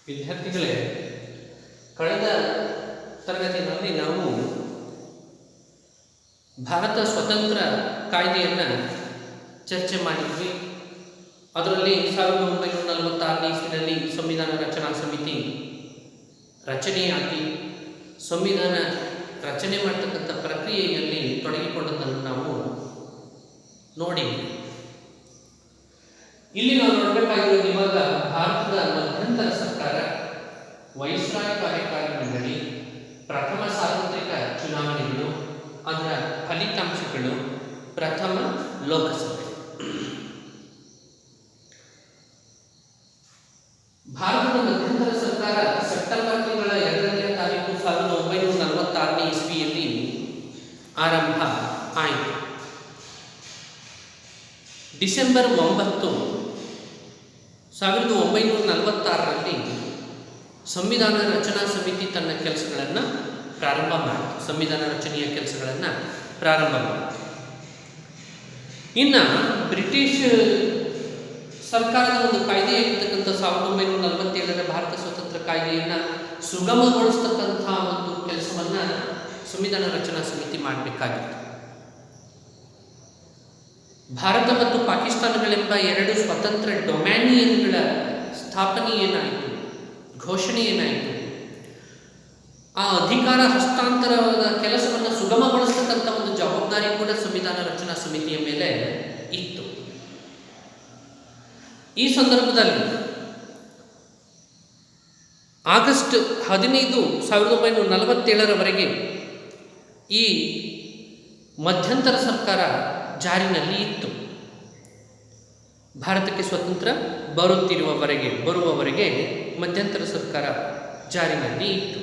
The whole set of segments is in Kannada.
ವಿದ್ಯಾರ್ಥಿಗಳೇ, ಕಳೆದ ತರಗತಿಯಲ್ಲಿ ನಾವು ಭಾರತ ಸ್ವತಂತ್ರ ಕಾಯ್ದೆಯನ್ನು ಚರ್ಚೆ ಮಾಡಿದ್ವಿ. ಅದರಲ್ಲಿ 1946ನೇ ಇಸ್ವಿನಲ್ಲಿ ಸಂವಿಧಾನ ರಚನಾ ಸಮಿತಿ ರಚನೆಯಾಗಿ ಸಂವಿಧಾನ ರಚನೆ ಮಾಡತಕ್ಕಂಥ ಪ್ರಕ್ರಿಯೆಯಲ್ಲಿ ತೊಡಗಿಕೊಂಡದ್ದನ್ನು ನಾವು ನೋಡಿದ್ವಿ. ಇಲ್ಲಿ ನಾವು ನೋಡಬೇಕಾಗಿರೋದು ಇವಾಗ ಭಾರತದ ಮಧ್ಯಂತರ ಸರ್ಕಾರ, ವೈಸ್ರಾಯ್ ಕಾರ್ಯಕಾರಿ ಮಂಡಳಿ, ಪ್ರಥಮ ಸಾರ್ವತ್ರಿಕ ಚುನಾವಣೆಗಳು, ಅದರ ಫಲಿತಾಂಶಗಳು, ಪ್ರಥಮ ಲೋಕಸಭೆ. ಭಾರತದ ಮಧ್ಯಂತರ ಸರ್ಕಾರ ಸೆಪ್ಟೆಂಬರ್ ತಿಂಗಳ 2ನೇ ತಾರೀಕು 1946ನೇ ಇಸ್ವಿಯಲ್ಲಿ ಆರಂಭ ಆಯಿತು. ಡಿಸೆಂಬರ್ 9, 1946ರಲ್ಲಿ ಸಂವಿಧಾನ ರಚನಾ ಸಮಿತಿ ತನ್ನ ಕೆಲಸಗಳನ್ನು ಪ್ರಾರಂಭ ಮಾಡಿತು. ಸಂವಿಧಾನ ರಚನೆಯ ಕೆಲಸಗಳನ್ನು ಪ್ರಾರಂಭ ಮಾಡಿತು. ಇನ್ನು ಬ್ರಿಟಿಷ್ ಸರ್ಕಾರದ ಒಂದು ಕಾಯ್ದೆ ಇರತಕ್ಕಂಥ 1947ರ ಭಾರತ ಸ್ವತಂತ್ರ ಕಾಯ್ದೆಯನ್ನು ಸುಗಮಗೊಳಿಸ್ತಕ್ಕಂಥ ಒಂದು ಕೆಲಸವನ್ನು ಸಂವಿಧಾನ ರಚನಾ ಸಮಿತಿ ಮಾಡಬೇಕಾಗಿತ್ತು. ಭಾರತ ಮತ್ತು ಪಾಕಿಸ್ತಾನಗಳೆಂಬ ಎರಡು ಸ್ವತಂತ್ರ ಡೊಮ್ಯಾನಿಯನ್ಗಳ ಸ್ಥಾಪನೆ ಏನಾಯಿತು, ಘೋಷಣೆ ಏನಾಯಿತು, ಆ ಅಧಿಕಾರ ಹಸ್ತಾಂತರದ ಕೆಲಸವನ್ನು ಸುಗಮಗೊಳಿಸ್ತಕ್ಕಂಥ ಒಂದು ಜವಾಬ್ದಾರಿ ಕೂಡ ಸಂವಿಧಾನ ರಚನಾ ಸಮಿತಿಯ ಮೇಲೆ ಇತ್ತು. ಈ ಸಂದರ್ಭದಲ್ಲಿ ಆಗಸ್ಟ್ 15, 1947ರವರೆಗೆ ಈ ಮಧ್ಯಂತರ ಸರ್ಕಾರ ಜಾರಿನಲ್ಲಿ ಇತ್ತು. ಭಾರತಕ್ಕೆ ಸ್ವತಂತ್ರ ಬರುವವರೆಗೆ ಮಧ್ಯಂತರ ಸರ್ಕಾರ ಜಾರಿನಲ್ಲಿ ಇತ್ತು.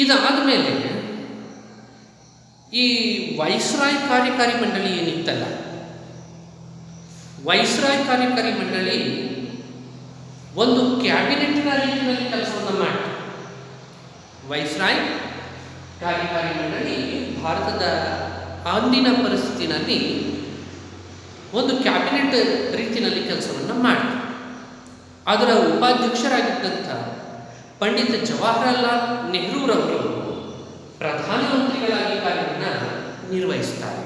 ಇದಾದ ಮೇಲೆ ಈ ವೈಸ್ರಾಯ್ ಕಾರ್ಯಕಾರಿ ಮಂಡಳಿ ಏನಿತ್ತಲ್ಲ, ವೈಸ್ರಾಯ್ ಕಾರ್ಯಕಾರಿ ಮಂಡಳಿ ಒಂದು ಕ್ಯಾಬಿನೆಟ್ನ ರೀತಿಯಲ್ಲಿ ಕೆಲಸವನ್ನು ಮಾಡಿತು. ವೈಸ್ರಾಯ್ ಕಾರ್ಯಕಾರಿ ಮಂಡಳಿ ಭಾರತದ ಅಂದಿನ ಪರಿಸ್ಥಿತಿನಲ್ಲಿ ಒಂದು ಕ್ಯಾಬಿನೆಟ್ ರೀತಿಯಲ್ಲಿ ಕೆಲಸವನ್ನು ಮಾಡಿತು. ಅದರ ಉಪಾಧ್ಯಕ್ಷರಾಗಿದ್ದಂಥ ಪಂಡಿತ್ ಜವಾಹರಲಾಲ್ ನೆಹರೂರವರು ಪ್ರಧಾನಮಂತ್ರಿಗಳಾಗಿ ಕಾರ್ಯವನ್ನು ನಿರ್ವಹಿಸ್ತಾರೆ.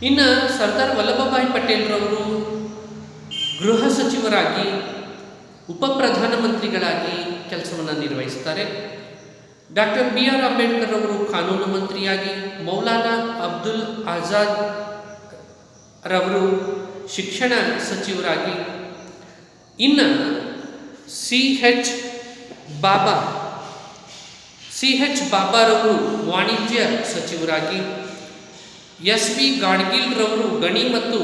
ಇನ್ನು ಸರ್ದಾರ್ ವಲ್ಲಭಭಾಯಿ ಪಟೇಲ್ರವರು ಗೃಹ ಸಚಿವರಾಗಿ, ಉಪ ಪ್ರಧಾನಮಂತ್ರಿಗಳಾಗಿ ಕೆಲಸವನ್ನು ನಿರ್ವಹಿಸ್ತಾರೆ. ಡಾಕ್ಟರ್ BR ಅಂಬೇಡ್ಕರ್ ಅವರು ಕಾನೂನು ಮಂತ್ರಿಯಾಗಿ, ಮೌಲಾನಾ ಅಬ್ದುಲ್ ಆಜಾದ್ ರವರು ಶಿಕ್ಷಣ ಸಚಿವರಾಗಿ, ಇನ್ನು CH ಬಾಬಾರವರು ವಾಣಿಜ್ಯ ಸಚಿವರಾಗಿ, SV ಗಾಡ್ಗಿಲ್ ರವರು ಗಣಿ ಮತ್ತು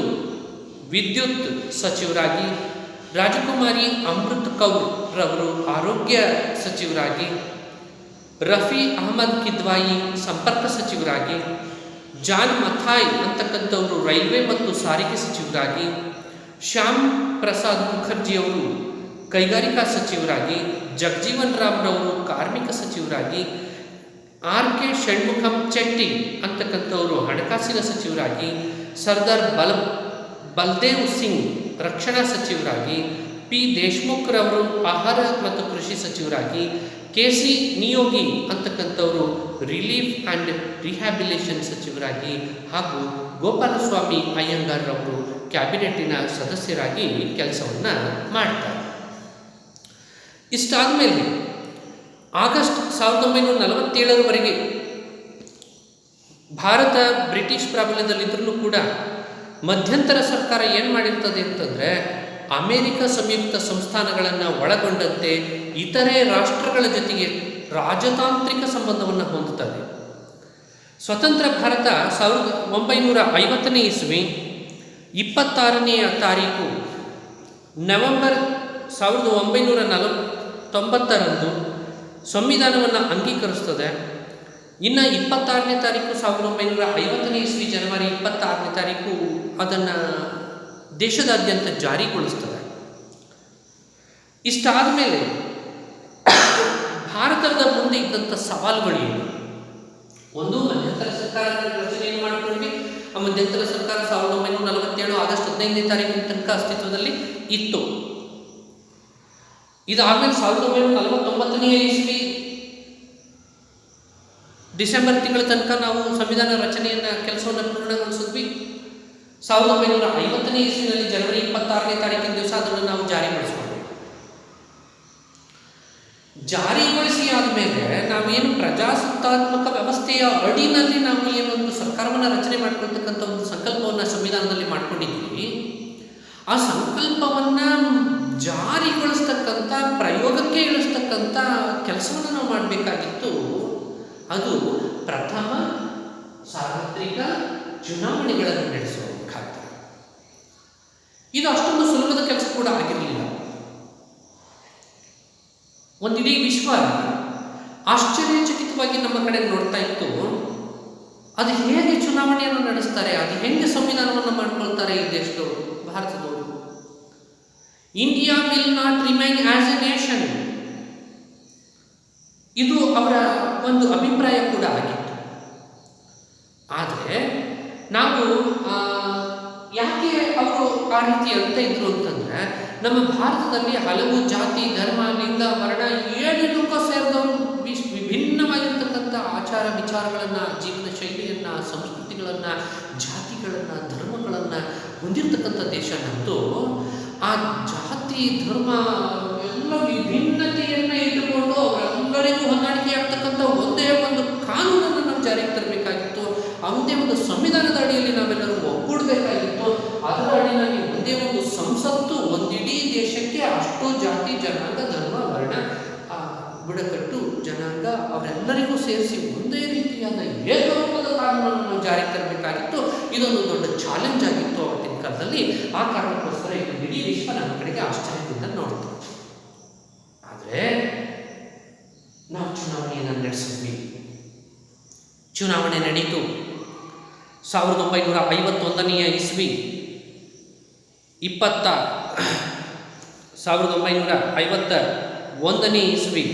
ವಿದ್ಯುತ್ ಸಚಿವರಾಗಿ, ರಾಜಕುಮಾರಿ ಅಮೃತ್ ಕೌರ್ ರವರು ಆರೋಗ್ಯ ಸಚಿವರಾಗಿ, ರಫಿ ಅಹಮದ್ ಕಿದ್ವಾಯಿ ಸಂಪರ್ಕ ಸಚಿವರಾಗಿ, ಜಾನ್ ಮಥಾಯ್ ಅಂತಕ್ಕಂಥವರು ರೈಲ್ವೆ ಮತ್ತು ಸಾರಿಗೆ ಸಚಿವರಾಗಿ, ಶ್ಯಾಮ್ ಪ್ರಸಾದ್ ಮುಖರ್ಜಿಯವರು ಕೈಗಾರಿಕಾ ಸಚಿವರಾಗಿ, ಜಗಜೀವನ್ ರಾಮ್ರವರು ಕಾರ್ಮಿಕ ಸಚಿವರಾಗಿ, RK ಷಣ್ಮುಖಂ ಚೆಟ್ಟಿ ಅಂತಕ್ಕಂಥವರು ಹಣಕಾಸಿನ ಸಚಿವರಾಗಿ, ಸರ್ದಾರ್ ಬಲ್ದೇವ್ ಸಿಂಗ್ ರಕ್ಷಣಾ ಸಚಿವರಾಗಿ, P ದೇಶ್ಮುಖ್ ರವರು ಆಹಾರ ಮತ್ತು ಕೃಷಿ ಸಚಿವರಾಗಿ, KC Niyogi ಅಂತಕ್ಕಂಥವರು relief and rehabilitation ಸಚಿವರಾಗಿ, ಹಾಗೂ ಗೋಪಾಲಸ್ವಾಮಿ ಅಯ್ಯಂಗಾರ್ ರವರು ಕ್ಯಾಬಿನೆಟ್ಟಿನ ಸದಸ್ಯರಾಗಿ ಕೆಲಸವನ್ನು ಮಾಡ್ತಾರೆ. ಇಷ್ಟಾದ ಮೇಲೆ ಆಗಸ್ಟ್ 1947ರವರೆಗೆ ಭಾರತ ಬ್ರಿಟಿಷ್ ಪ್ರಾಬಲ್ಯದಲ್ಲಿದ್ದರೂ ಕೂಡ ಮಧ್ಯಂತರ ಸರ್ಕಾರ ಏನು ಮಾಡಿರ್ತದೆ ಅಂತಂದರೆ, ಅಮೇರಿಕ ಸಂಯುಕ್ತ ಸಂಸ್ಥಾನಗಳನ್ನು ಒಳಗೊಂಡಂತೆ ಇತರೆ ರಾಷ್ಟ್ರಗಳ ಜೊತೆಗೆ ರಾಜತಾಂತ್ರಿಕ ಸಂಬಂಧವನ್ನು ಹೊಂದುತ್ತದೆ. ಸ್ವತಂತ್ರ ಭಾರತ 1950ನೇ ಇಸ್ವಿ 26ನೇ ತಾರೀಕು ನವೆಂಬರ್ 1990ರಂದು ಸಂವಿಧಾನವನ್ನು ಅಂಗೀಕರಿಸ್ತದೆ. ಇನ್ನು 26ನೇ ತಾರೀಕು 1950ನೇ ಇಸ್ವಿ ಜನವರಿ 26ನೇ ತಾರೀಕು ಅದನ್ನು ದೇಶದಾದ್ಯಂತ ಜಾರಿಗೊಳಿಸ್ತದೆ. ಇಷ್ಟಾದ ಮೇಲೆ ಭಾರತದ ಮುಂದೆ ಇದ್ದಂಥ ಸವಾಲುಗಳು ಏನು? ಒಂದು, ಮಧ್ಯಂತರ ಸರ್ಕಾರದ ರಚನೆಯನ್ನು ಮಾಡಿಕೊಂಡ್ವಿ. ಆ ಮಧ್ಯಂತರ ಸರ್ಕಾರ 1947 ಆಗಸ್ಟ್ 15ನೇ ತಾರೀಕಿನ ತನಕ ಅಸ್ತಿತ್ವದಲ್ಲಿ ಇತ್ತು. ಇದಾದ್ಮೇಲೆ 1949ನೇ ಇಸ್ವಿ ಡಿಸೆಂಬರ್ ತಿಂಗಳ ತನಕ ನಾವು ಸಂವಿಧಾನ ರಚನೆಯನ್ನ ಕೆಲಸವನ್ನು ಪೂರ್ಣಗೊಳಿಸಿದ್ವಿ. 1950ನೇ ಇಸ್ವಿನಲ್ಲಿ ಜನವರಿ 26ನೇ ತಾರೀಕಿನ ದಿವಸ ಅದನ್ನು ನಾವು ಜಾರಿಗೊಳಿಸಿಕೊಂಡ್ವಿ. ಜಾರಿಗೊಳಿಸಿ ಆದಮೇಲೆ ನಾವೇನು ಪ್ರಜಾಸತ್ತಾತ್ಮಕ ವ್ಯವಸ್ಥೆಯ ಅಡಿನಲ್ಲಿ ನಾವು ಏನೊಂದು ಸರ್ಕಾರವನ್ನು ರಚನೆ ಮಾಡಿಕೊಳ್ತಕ್ಕಂಥ ಒಂದು ಸಂಕಲ್ಪವನ್ನು ಸಂವಿಧಾನದಲ್ಲಿ ಮಾಡ್ಕೊಂಡಿದ್ವಿ. ಆ ಸಂಕಲ್ಪವನ್ನು ಜಾರಿಗೊಳಿಸ್ತಕ್ಕಂಥ, ಪ್ರಯೋಗಕ್ಕೆ ಇಳಿಸ್ತಕ್ಕಂಥ ಕೆಲಸವನ್ನು ನಾವು ಮಾಡಬೇಕಾಗಿತ್ತು. ಅದು ಪ್ರಥಮ ಸಾರ್ವತ್ರಿಕ ಚುನಾವಣೆಗಳನ್ನು ನಡೆಸುವ ಮುಖಾಂತರ. ಇದು ಅಷ್ಟೊಂದು ಸುಲಭದ ಕೆಲಸ ಕೂಡ ಆಗಿರಲಿಲ್ಲ. ಒಂದಿಡೀ ವಿಶ್ವ ಆಶ್ಚರ್ಯಚಕಿತವಾಗಿ ನಮ್ಮ ಕಡೆ ನೋಡ್ತಾ ಇತ್ತು. ಅದು ಹೇಗೆ ಚುನಾವಣೆಯನ್ನು ನಡೆಸ್ತಾರೆ, ಅದು ಹೇಗೆ ಸಂವಿಧಾನವನ್ನು ಮಾಡ್ಕೊಳ್ತಾರೆ ಈ ದೇಶದವರು, ಭಾರತದವರು. India will not remain as A nation, ಇದು ಅವರ ಒಂದು ಅಭಿಪ್ರಾಯ ಕೂಡ ಆಗಿತ್ತು. ಆದರೆ ನಾವು ಯಾಕೆ ಅವರು ಆ ರೀತಿ ಅಂತ ಇದ್ರು ಅಂತಂದ್ರೆ, ನಮ್ಮ ಭಾರತದಲ್ಲಿ ಹಲವು ಜಾತಿ, ಧರ್ಮ, ಲಿಂಗ, ವರ್ಣ ಏನೇನಕ್ಕೂ ಸೇರಿದವರು ವಿಭಿನ್ನವಾಗಿರ್ತಕ್ಕಂಥ ಆಚಾರ ವಿಚಾರಗಳನ್ನು, ಜೀವನ ಶೈಲಿಯನ್ನು, ಸಂಸ್ಕೃತಿಗಳನ್ನು, ಜಾತಿಗಳನ್ನು, ಧರ್ಮಗಳನ್ನು ಹೊಂದಿರತಕ್ಕಂಥ ದೇಶ ನಮ್ಮದು. ಆ ಜಾತಿ, ಧರ್ಮ ಎಲ್ಲ ವಿಭಿನ್ನತೆಯನ್ನು ಇಟ್ಟುಕೊಂಡು ಅವರೆಲ್ಲರಿಗೂ ಹೊಂದಾಣಿಕೆ ಆಗ್ತಕ್ಕಂಥ ಒಂದೇ ಒಂದು ಕಾನೂನನ್ನು ನಾವು ಜಾರಿಗೆ ತರಬೇಕಾಗಿತ್ತು. ಒಂದೇ ಒಂದು ಸಂವಿಧಾನದ ಅಡಿಯಲ್ಲಿ ನಾವೆಲ್ಲರೂ ಒಗ್ಗೂಡಬೇಕಾಗಿತ್ತು. ಅದರ ಅಡಿಯಲ್ಲಿ ಒಂದೇ ಒಂದು ಸಂಸತ್ತು ಒಂದಿಡೀ ದೇಶಕ್ಕೆ ಅಷ್ಟು ಜಾತಿ, ಜನಾಂಗ, ಧರ್ಮ, ವರ್ಣ, ಬುಡಕಟ್ಟು ಜನಾಂಗ ಅವರೆಲ್ಲರಿಗೂ ಸೇರಿಸಿ ಒಂದೇ ರೀತಿಯಾದ ಏಕರೂಪದ ಕಾನೂನನ್ನು ನಾವು ಜಾರಿಗೆ ತರಬೇಕಾಗಿತ್ತು. ಇದೊಂದು ದೊಡ್ಡ ಚಾಲೆಂಜ್ ಆಗಿತ್ತು ಅವತ್ತಿನ ಕಾಲದಲ್ಲಿ. ಆ ಕಾರಣಕ್ಕೋಸ್ಕರ ಇಡೀ ವಿಶ್ವ ನಮ್ಮ ಕಡೆಗೆ ಆಶ್ಚರ್ಯದಿಂದ ನೋಡ್ತು. ಆದರೆ ನಾವು ಚುನಾವಣೆಯನ್ನು ನಡೆಸಿದ್ವಿ. ಚುನಾವಣೆ ನಡೀತು. 1951ನೇ ಇಸ್ವಿ 1951ನೇ ಇಸ್ವಿ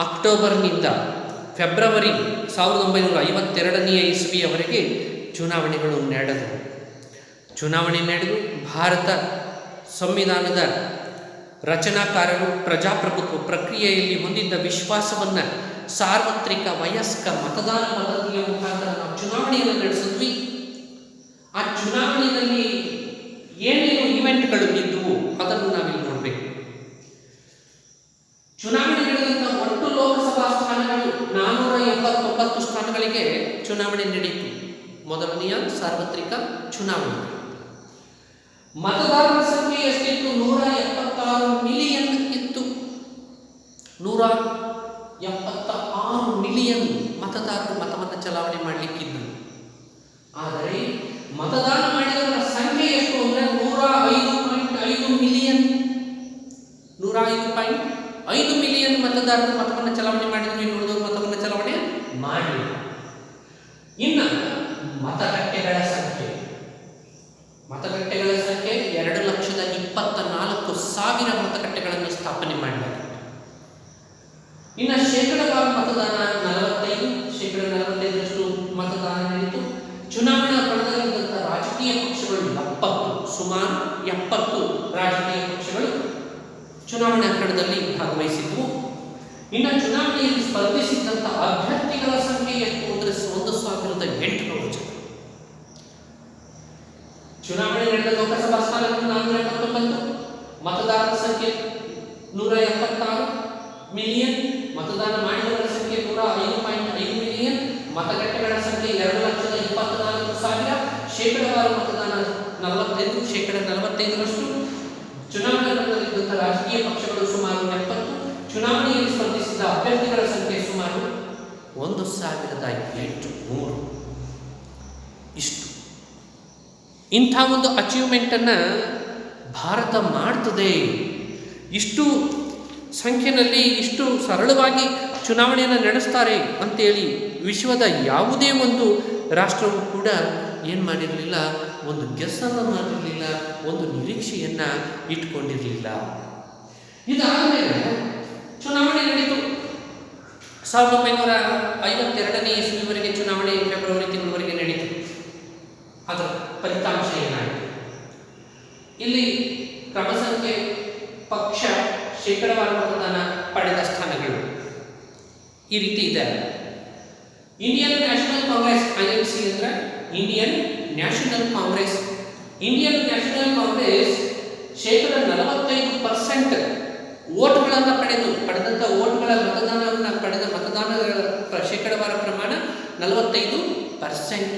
ಅಕ್ಟೋಬರ್ನಿಂದ ಫೆಬ್ರವರಿ 1952ನೇ ಇಸ್ವಿಯವರೆಗೆ ಚುನಾವಣೆಗಳು ನಡೆದವು. ಚುನಾವಣೆ ನಡೆದು ಭಾರತ ಸಂವಿಧಾನದ ರಚನಾಕಾರರು ಪ್ರಜಾಪ್ರಭುತ್ವ ಪ್ರಕ್ರಿಯೆಯಲ್ಲಿ ಹೊಂದಿದ್ದ ವಿಶ್ವಾಸವನ್ನು ಸಾರ್ವತ್ರಿಕ ವಯಸ್ಕ ಮತದಾನ ಪದ್ಧತಿಯ ಮುಖಾಂತರ ನಾವು ಚುನಾವಣೆಯನ್ನು ನಡೆಸಿದ್ವಿ. ಆ ಚುನಾವಣೆಯಲ್ಲಿ ಏನೇನು ಇವೆಂಟ್ಗಳು ಇದ್ದವು ಅದನ್ನು ನಾವಿಲ್ಲಿ ನೋಡಬೇಕು. ಚುನಾವಣೆ ನಡೆದಂಥ ಒಟ್ಟು ಲೋಕಸಭಾ ಸ್ಥಾನಗಳು 479 ಸ್ಥಾನಗಳಿಗೆ ಚುನಾವಣೆ ನಡೆಯಿತು. ಮೊದಲನೆಯ ಸಾರ್ವತ್ರಿಕ ಚುನಾವಣೆ. ಮತದಾರರ ಸಂಖ್ಯೆ ಎಷ್ಟಿತ್ತು? 176 ಮಿಲಿಯನ್ ಇತ್ತು. 176 ಮಿಲಿಯನ್ ಮತದಾರರು ಮತವನ್ನು ಚಲಾವಣೆ ಮಾಡಲಿಕ್ಕಿದ್ದರು. ಆದರೆ ಮತದಾನ ಮಾಡಿದವರ ಸಂಖ್ಯೆ ಎಷ್ಟು ಅಂದರೆ 105.5 ಮಿಲಿಯನ್. 105.5 ಮಿಲಿಯನ್ ಮತದಾರರು ಮತವನ್ನು ಚಲಾವಣೆ ಮಾಡಿದ್ರು. ಇನ್ನುಳಿದವರು ಮತವನ್ನು ಚಲಾವಣೆ ಮಾಡಲಿಲ್ಲ. ಇನ್ನು ಮತಗಟ್ಟೆಗಳ ಸಂಖ್ಯೆ 2,24,000 ಮತಗಟ್ಟೆಗಳನ್ನು ಸ್ಥಾಪನೆ ಮಾಡಲಾಗಿದೆ. ಇನ್ನು ಶೇಕಡಾವಾರು ಮತದಾನ 45% ಮತದಾನ ನಡೆಯಿತು. ಚುನಾವಣಾ ಕಣದಲ್ಲಿದ್ದಂಥ ರಾಜಕೀಯ ಪಕ್ಷಗಳು 70, ಸುಮಾರು 70 ರಾಜಕೀಯ ಪಕ್ಷಗಳು ಚುನಾವಣಾ ಕಣದಲ್ಲಿ ಭಾಗವಹಿಸಿದ್ವು. ಇನ್ನು ಚುನಾವಣೆಯಲ್ಲಿ ಸ್ಪರ್ಧಿಸಿದ್ದಂಥ ಅಭ್ಯರ್ಥಿಗಳ ಸಂಖ್ಯೆ ಎಷ್ಟು ಅಂದರೆ 1,800 ಜನ. ಚುನಾವಣೆ ನಡೆದ ಲೋಕಸಭಾ ಸ್ಥಾನಗಳು 479, ಮತದಾರರ ಸಂಖ್ಯೆ 176 ಮಿಲಿಯನ್, ಮತದಾನ ಮಾಡಿದವರ ಸಂಖ್ಯೆ 105.5 ಮಿಲಿಯನ್, ಮತಗಟ್ಟೆಗಳ ಸಂಖ್ಯೆ 2,24,000, ಶೇಕಡಾವಾರು ಮತದಾನ 45%. ಚುನಾವಣಾ ಕಣದಲ್ಲಿದ್ದಂಥ ರಾಜಕೀಯ ಪಕ್ಷಗಳು ಸುಮಾರು 70, ಚುನಾವಣೆಯಲ್ಲಿ ಸ್ಪರ್ಧಿಸಿದ ಅಭ್ಯರ್ಥಿಗಳ ಸಂಖ್ಯೆ ಸುಮಾರು 1,800. ಇಷ್ಟು. ಇಂಥ ಒಂದು ಅಚೀವ್ಮೆಂಟನ್ನು ಭಾರತ ಮಾಡ್ತದೆ. ಇಷ್ಟು ಸಂಖ್ಯೆಯಲ್ಲಿ ಇಷ್ಟು ಸರಳವಾಗಿ ಚುನಾವಣೆಯನ್ನು ನಡೆಸ್ತಾರೆ ಅಂತೇಳಿ ವಿಶ್ವದ ಯಾವುದೇ ಒಂದು ರಾಷ್ಟ್ರವೂ ಕೂಡ ಏನು ಮಾಡಿರಲಿಲ್ಲ, ಒಂದು ಗೆಸ್ಸನ್ನು ಮಾಡಿರಲಿಲ್ಲ, ಒಂದು ನಿರೀಕ್ಷೆಯನ್ನು ಇಟ್ಕೊಂಡಿರಲಿಲ್ಲ. ಇದಾದಮೇಲೆ ಚುನಾವಣೆ ನಡೀತು. 1952ನೇ ಇಸ್ವಿವರೆಗೆ ಚುನಾವಣೆ ಫೆಬ್ರವರಿ ತಿಂಗಳವರೆಗೆ ನಡೀತು. ಅದರ ಫಲಿತಾಂಶ ಏನಾಯಿತು? ಇಲ್ಲಿ ಕ್ರಮ ಸಂಖ್ಯೆ, ಪಕ್ಷ, ಶೇಕಡಾವಾರು ಮತದಾನ ಪಡೆದ ಸ್ಥಾನಗಳು ಈ ರೀತಿ ಇದೆ. ಇಂಡಿಯನ್ ನ್ಯಾಷನಲ್ ಕಾಂಗ್ರೆಸ್, INC ಅಂದ್ರೆ Indian national Congress. Indian national Congress ಶೇಕಡ 45% ಓಟ್ಗಳನ್ನು ಪಡೆದಂಥ ಓಟ್ಗಳ ಮತದಾನವನ್ನು ಪಡೆದ ಮತದಾನಗಳ ಶೇಕಡಾವಾರ ಪ್ರಮಾಣ 45%.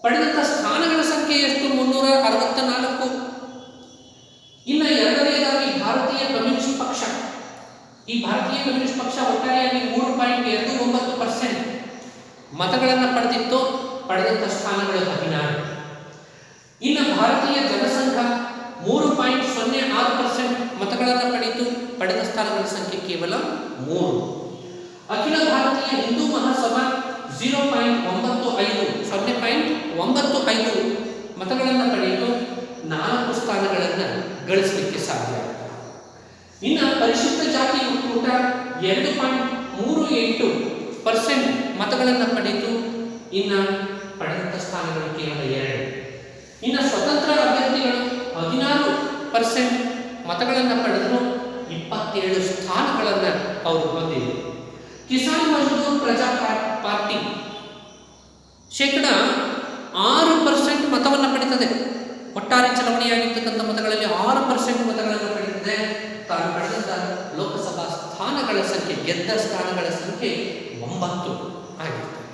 ಪಡೆದಂಥ ಸ್ಥಾನಗಳ ಸಂಖ್ಯೆ ಎಷ್ಟು? 364. ಇನ್ನು ಎರಡನೆಯದಾಗಿ ಭಾರತೀಯ ಕಮ್ಯುನಿಸ್ಟ್ ಪಕ್ಷ. ಈ ಭಾರತೀಯ ಕಮ್ಯುನಿಸ್ಟ್ ಪಕ್ಷ ಒಟ್ಟಾರೆಯಾಗಿ 3.29% ಮತಗಳನ್ನು ಪಡೆದಿತ್ತು. ಪಡೆದಂಥ ಸ್ಥಾನಗಳು 16. ಇನ್ನು ಭಾರತೀಯ ಜನಸಂಘ 3.06% ಮತಗಳನ್ನು ಪಡೆಯಿತು. ಪಡೆದ ಸ್ಥಾನಗಳ ಸಂಖ್ಯೆ ಕೇವಲ 3. ಅಖಿಲ ಭಾರತೀಯ ಹಿಂದೂ ಮಹಾಸಭಾ 0.95 ಮತಗಳನ್ನು ಪಡೆಯಿತು. 4 ಸ್ಥಾನಗಳನ್ನು ಗಳಿಸಲಿಕ್ಕೆ ಸಾಧ್ಯ. ಇನ್ನು ಪರಿಶಿಷ್ಟ ಜಾತಿ ಒಕ್ಕೂಟ 2.38% ಮತಗಳನ್ನು ಪಡೆಯಿತು. ಇನ್ನು ಪಡೆದಂಥ ಸ್ಥಾನಗಳು ಕೇವಲ 2. ಇನ್ನು ಸ್ವತಂತ್ರ ಅಭ್ಯರ್ಥಿಗಳು 16% ಮತಗಳನ್ನು ಪಡೆದರು. 27 ಸ್ಥಾನಗಳನ್ನು ಅವರು ಹೊಂದಿದರು. ಕಿಸಾನ್ ಮಜ್ದೂರ್ ಪ್ರಜಾ ಪಾರ್ಟಿ ಶೇಕಡ 6% ಮತವನ್ನು ಪಡೆದಿದೆ. ಒಟ್ಟಾರೆ ಚಲಾವಣೆಯಾಗಿರ್ತಕ್ಕಂಥ ಮತಗಳಲ್ಲಿ 6% ಮತಗಳನ್ನು ಪಡೆದಿದೆ. ತಾನು ಪಡೆದಂಥ ಲೋಕಸಭಾ ಸ್ಥಾನಗಳ ಸಂಖ್ಯೆ, ಗೆದ್ದ ಸ್ಥಾನಗಳ ಸಂಖ್ಯೆ 9 ಆಗಿರ್ತದೆ.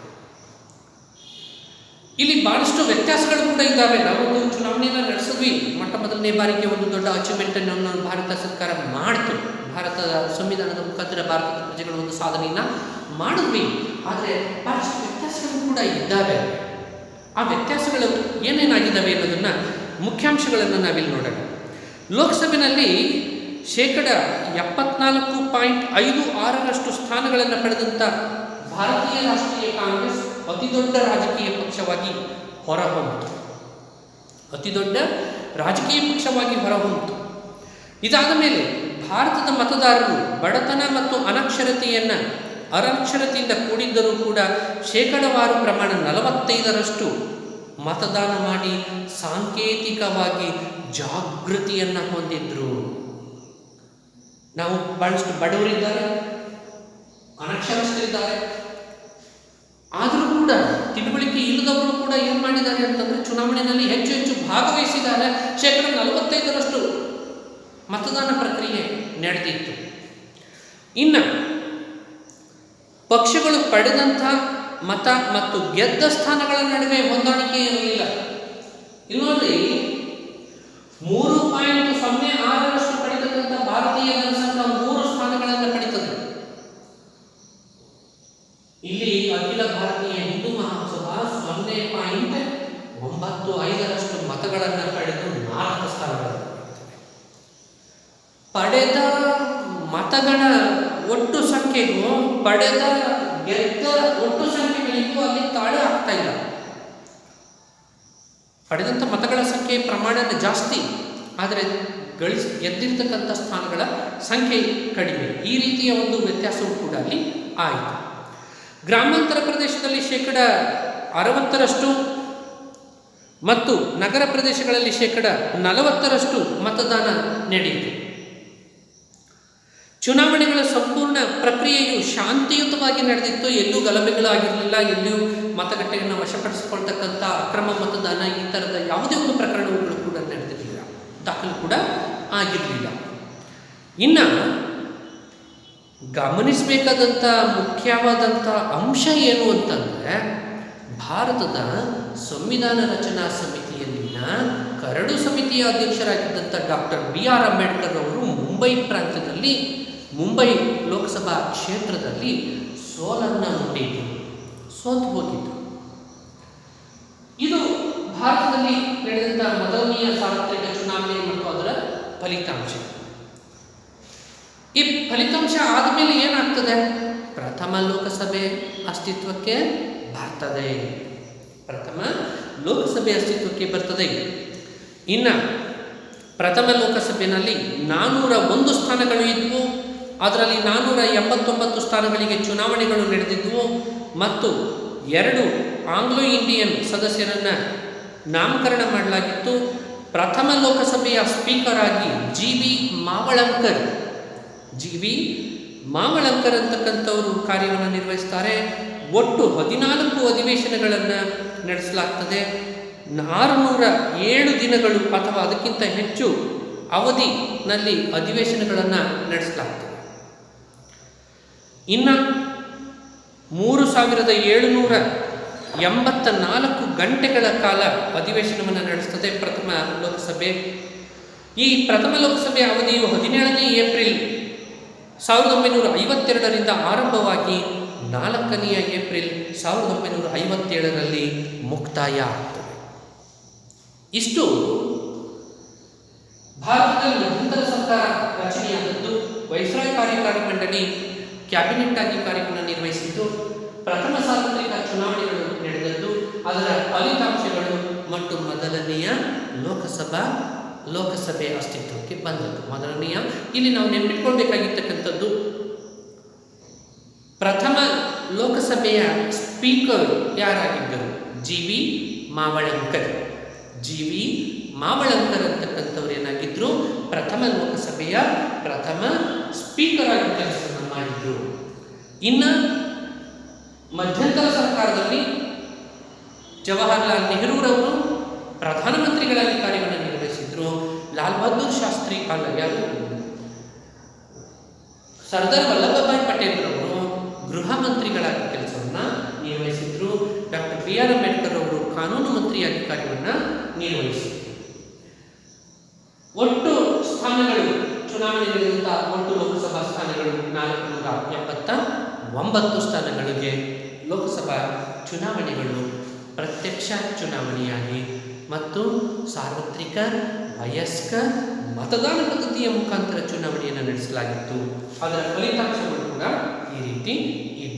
ಇಲ್ಲಿ ಬಹಳಷ್ಟು ವ್ಯತ್ಯಾಸಗಳು ಕೂಡ ಇದ್ದಾವೆ. ನಾವೊಂದು ಚುನಾವಣೆಯನ್ನು ನಡೆಸಿದ್ವಿ. ಮೊದಲನೇ ಬಾರಿಗೆ ಒಂದು ದೊಡ್ಡ ಅಚೀವ್ಮೆಂಟ್ ಅನ್ನು ಭಾರತ ಸರ್ಕಾರ ಮಾಡಿತು. ಭಾರತದ ಸಂವಿಧಾನದ ಮುಖಾಂತರ ಭಾರತದ ಪ್ರಜೆಗಳು ಒಂದು ಸಾಧನೆಯನ್ನ ಮಾಡಿದ್ವಿ. ಆದರೆ ಬಹಳಷ್ಟು ವ್ಯತ್ಯಾಸಗಳು ಕೂಡ ಇದ್ದಾವೆ. ಆ ವ್ಯತ್ಯಾಸಗಳು ಏನೇನಾಗಿದ್ದಾವೆ ಅನ್ನೋದನ್ನ ಮುಖ್ಯಾಂಶಗಳನ್ನು ನಾವಿಲ್ಲಿ ನೋಡೋಣ. ಲೋಕಸಭೆಯಲ್ಲಿ ಶೇಕಡ 74.56% ಸ್ಥಾನಗಳನ್ನು ಪಡೆದಂಥ ಭಾರತೀಯ ರಾಷ್ಟ್ರೀಯ ಕಾಂಗ್ರೆಸ್ ಅತಿ ದೊಡ್ಡ ರಾಜಕೀಯ ಪಕ್ಷವಾಗಿ ಹೊರಹೊಮ್ಮಿತು. ಇದಾದ ಮೇಲೆ ಭಾರತದ ಮತದಾರರು ಬಡತನ ಮತ್ತು ಅನಕ್ಷರತೆಯಿಂದ ಕೂಡಿದ್ದರೂ ಕೂಡ ಶೇಕಡಾವಾರು ಪ್ರಮಾಣ 45% ಮತದಾನ ಮಾಡಿ ಸಾಂಕೇತಿಕವಾಗಿ ಜಾಗೃತಿಯನ್ನು ಹೊಂದಿದ್ರು. ನಾವು ಬಹಳಷ್ಟು ಬಡವರಿದ್ದಾರೆ, ಅನಕ್ಷರಸ್ಥರಿದ್ದಾರೆ, ಆದರೂ ಕೂಡ ತಿಳುವಳಿಕೆ ಇಲ್ಲದವರು ಕೂಡ ಏನು ಮಾಡಿದ್ದಾರೆ ಅಂತಂದ್ರೆ ಚುನಾವಣೆಯಲ್ಲಿ ಹೆಚ್ಚು ಭಾಗವಹಿಸಿದ್ದಾರೆ. ಶೇಕಡ 45% ಮತದಾನ ಪ್ರಕ್ರಿಯೆ ನಡೆದಿತ್ತು. ಇನ್ನು ಪಕ್ಷಗಳು ಪಡೆದಂಥ ಮತ ಮತ್ತು ಗೆದ್ದ ಸ್ಥಾನಗಳ ನಡುವೆ ಹೊಂದಾಣಿಕೆ ಇರಲಿಲ್ಲ. ಇಲ್ಲಿ ನೋಡಿ, 3.06% ಪಡೆತಕ್ಕಂಥ ಭಾರತೀಯ ಜನಸಂಘ 3 ಸ್ಥಾನಗಳನ್ನು ಪಡೆಯುತ್ತದೆ. ಇಲ್ಲಿ ಅಖಿಲ ಭಾರತೀಯ ಹಿಂದೂ ಮಹಾಸಭಾ 0.95% ಮತಗಳನ್ನು ಪಡೆದು 4 ಸ್ಥಾನಗಳನ್ನು ಪಡೆದ ಮತಗಳ ಒಟ್ಟು ಸಂಖ್ಯೆಗೂ ಗೆದ್ದ ಒಟ್ಟು ಸಂಖ್ಯೆಗಳಿಗೂ ಅಲ್ಲಿ ತಾಳೆ ಆಗ್ತಾ ಇಲ್ಲ. ಪಡೆದಂಥ ಮತಗಳ ಸಂಖ್ಯೆ ಪ್ರಮಾಣ ಜಾಸ್ತಿ, ಆದರೆ ಗೆದ್ದಿರ್ತಕ್ಕಂಥ ಸ್ಥಾನಗಳ ಸಂಖ್ಯೆ ಕಡಿಮೆ. ಈ ರೀತಿಯ ಒಂದು ವ್ಯತ್ಯಾಸವೂ ಕೂಡ ಅಲ್ಲಿ ಆಯಿತು. ಗ್ರಾಮಾಂತರ ಪ್ರದೇಶದಲ್ಲಿ ಶೇಕಡ 60% ಮತ್ತು ನಗರ ಪ್ರದೇಶಗಳಲ್ಲಿ ಶೇಕಡ 40% ಮತದಾನ ನಡೆಯಿತು. ಚುನಾವಣೆಗಳ ಸಂಪೂರ್ಣ ಪ್ರಕ್ರಿಯೆಯು ಶಾಂತಿಯುತವಾಗಿ ನಡೆದಿತ್ತು. ಎಲ್ಲೂ ಗಲಭೆಗಳಾಗಿರಲಿಲ್ಲ. ಎಲ್ಲಿಯೂ ಮತಗಟ್ಟೆಯನ್ನು ವಶಪಡಿಸಿಕೊಳ್ತಕ್ಕಂಥ ಅಕ್ರಮ ಮತದಾನ ಈ ಥರದ ಯಾವುದೇ ಒಂದು ಪ್ರಕರಣಗಳು ಕೂಡ ನಡೆದಿರಲಿಲ್ಲ, ದಾಖಲು ಕೂಡ ಆಗಿರಲಿಲ್ಲ. ಇನ್ನು ಗಮನಿಸಬೇಕಾದಂಥ ಮುಖ್ಯವಾದಂಥ ಅಂಶ ಏನು ಅಂತಂದರೆ, ಭಾರತದ ಸಂವಿಧಾನ ರಚನಾ ಸಮಿತಿಯಲ್ಲಿನ ಕರಡು ಸಮಿತಿಯ ಅಧ್ಯಕ್ಷರಾಗಿದ್ದಂಥ ಡಾಕ್ಟರ್ BR ಅಂಬೇಡ್ಕರ್ ಅವರು ಮುಂಬೈ ಲೋಕಸಭಾ ಕ್ಷೇತ್ರದಲ್ಲಿ ಸೋತು ಹೋಗಿದ್ದರು. ಇದು ಭಾರತದಲ್ಲಿ ನಡೆದಂಥ ಮೊದಲನೆಯ ಸಾರ್ವತ್ರಿಕ ಚುನಾವಣೆ ಮತ್ತು ಅದರ ಫಲಿತಾಂಶ. ಈ ಫಲಿತಾಂಶ ಆದಮೇಲೆ ಏನಾಗ್ತದೆ? ಪ್ರಥಮ ಲೋಕಸಭೆ ಅಸ್ತಿತ್ವಕ್ಕೆ ಬರ್ತದೆ. ಇನ್ನು ಪ್ರಥಮ ಲೋಕಸಭೆಯಲ್ಲಿ 401 ಸ್ಥಾನಗಳು ಇದ್ವು. ಅದರಲ್ಲಿ 489 ಸ್ಥಾನಗಳಿಗೆ ಚುನಾವಣೆಗಳು ನಡೆದಿದ್ವು ಮತ್ತು 2 ಆಂಗ್ಲೋ ಇಂಡಿಯನ್ ಸದಸ್ಯರನ್ನು ನಾಮಕರಣ ಮಾಡಲಾಗಿತ್ತು. ಪ್ರಥಮ ಲೋಕಸಭೆಯ ಸ್ಪೀಕರ್ ಆಗಿ ಜಿ ವಿ ಮಾವಳಂಕರ್ ಅಂತಕ್ಕಂಥವರು ಕಾರ್ಯವನ್ನು ನಿರ್ವಹಿಸ್ತಾರೆ. ಒಟ್ಟು 14 ಅಧಿವೇಶನಗಳನ್ನು ನಡೆಸಲಾಗ್ತದೆ. 607 ದಿನಗಳು ಅಥವಾ ಅದಕ್ಕಿಂತ ಹೆಚ್ಚು ಅವಧಿನಲ್ಲಿ ಅಧಿವೇಶನಗಳನ್ನು ನಡೆಸಲಾಗ್ತದೆ. ಇನ್ನು 3784 ಗಂಟೆಗಳ ಕಾಲ ಅಧಿವೇಶನವನ್ನು ನಡೆಸ್ತದೆ ಪ್ರಥಮ ಲೋಕಸಭೆ. ಈ ಪ್ರಥಮ ಲೋಕಸಭೆಯ ಅವಧಿಯು 17ನೇ ಏಪ್ರಿಲ್ 1952ರಿಂದ ಆರಂಭವಾಗಿ 4ನೇ ಏಪ್ರಿಲ್ 1957ರಲ್ಲಿ ಮುಕ್ತಾಯ ಆಗ್ತದೆ. ಇಷ್ಟು ಭಾರತದಲ್ಲಿ ಮಧ್ಯಂತರ ಸರ್ಕಾರ ರಚನೆಯಾದದ್ದು. ವೈಸ್ರಾಯ್ ಕಾರ್ಯಕಾರಿ ಮಂಡಳಿ ಕ್ಯಾಬಿನೆಟ್ ಆಗಿ ಕಾರ್ಯವನ್ನು ನಿರ್ವಹಿಸಿದ್ದು. ಪ್ರಥಮ ಸಾರ್ವತ್ರಿಕ ಚುನಾವಣೆಗಳು ನಡೆದದ್ದು. ಅದರ ಫಲಿತಾಂಶಗಳು ಮತ್ತು ಮೊದಲನೆಯ ಲೋಕಸಭೆ ಅಸ್ತಿತ್ವಕ್ಕೆ ಬಂದದ್ದು. ಮೊದಲನೆಯ ಇಲ್ಲಿ ನಾವು ನೆನಪಿಟ್ಕೊಳ್ಬೇಕಾಗಿರ್ತಕ್ಕಂಥದ್ದು, ಪ್ರಥಮ ಲೋಕಸಭೆಯ ಸ್ಪೀಕರ್ ಯಾರಾಗಿದ್ದರು? ಜಿ ವಿ ಮಾವಳಂಕರ್ ಅಂತಕ್ಕಂಥವ್ರು ಏನಾಗಿದ್ರು? ಪ್ರಥಮ ಲೋಕಸಭೆಯ ಪ್ರಥಮ ಸ್ಪೀಕರ್ ಆಗಿ ಕೆಲಸವನ್ನು ಮಾಡಿದ್ರು. ಇನ್ನು ಮಧ್ಯಂತರ ಸರ್ಕಾರದಲ್ಲಿ ಜವಾಹರ್ಲಾಲ್ ನೆಹರೂರವರು ಪ್ರಧಾನಮಂತ್ರಿಗಳಾಗಿ ಕಾರ್ಯವನ್ನು ನಿರ್ವಹಿಸಿದ್ರು. ಲಾಲ್ ಬಹದ್ದೂರ್ ಶಾಸ್ತ್ರಿ ಸರ್ದಾರ್ ವಲ್ಲಭಭಾಯ್ ಪಟೇಲ್ ರವರು ಗೃಹ ಮಂತ್ರಿಗಳಾಗಿ ಕೆಲಸವನ್ನು ನಿರ್ವಹಿಸಿದ್ರು. ಡಾಕ್ಟರ್ ಬಿ ಆರ್ ಅಂಬೇಡ್ಕರ್ ಅವರು ಕಾನೂನು ಮಂತ್ರಿಯಾಗಿ ಕಾರ್ಯವನ್ನು ನಿರ್ವಹಿಸಿದ್ರು. ಒಟ್ಟು ಸ್ಥಾನಗಳು ಚುನಾವಣೆಗಳಿಂದ ಒಟ್ಟು ಲೋಕಸಭಾ ಸ್ಥಾನಗಳು 479 ಸ್ಥಾನಗಳಿಗೆ ಲೋಕಸಭಾ ಚುನಾವಣೆಗಳು ಪ್ರತ್ಯಕ್ಷ ಚುನಾವಣೆಯಾಗಿ ಮತ್ತು ಸಾರ್ವತ್ರಿಕ ವಯಸ್ಕ ಮತದಾನ ಪದ್ಧತಿಯ ಮುಖಾಂತರ ಚುನಾವಣೆಯನ್ನು ನಡೆಸಲಾಗಿತ್ತು. ಅದರ ಫಲಿತಾಂಶಗಳು ಕೂಡ ಈ ರೀತಿ ಇತ್ತು.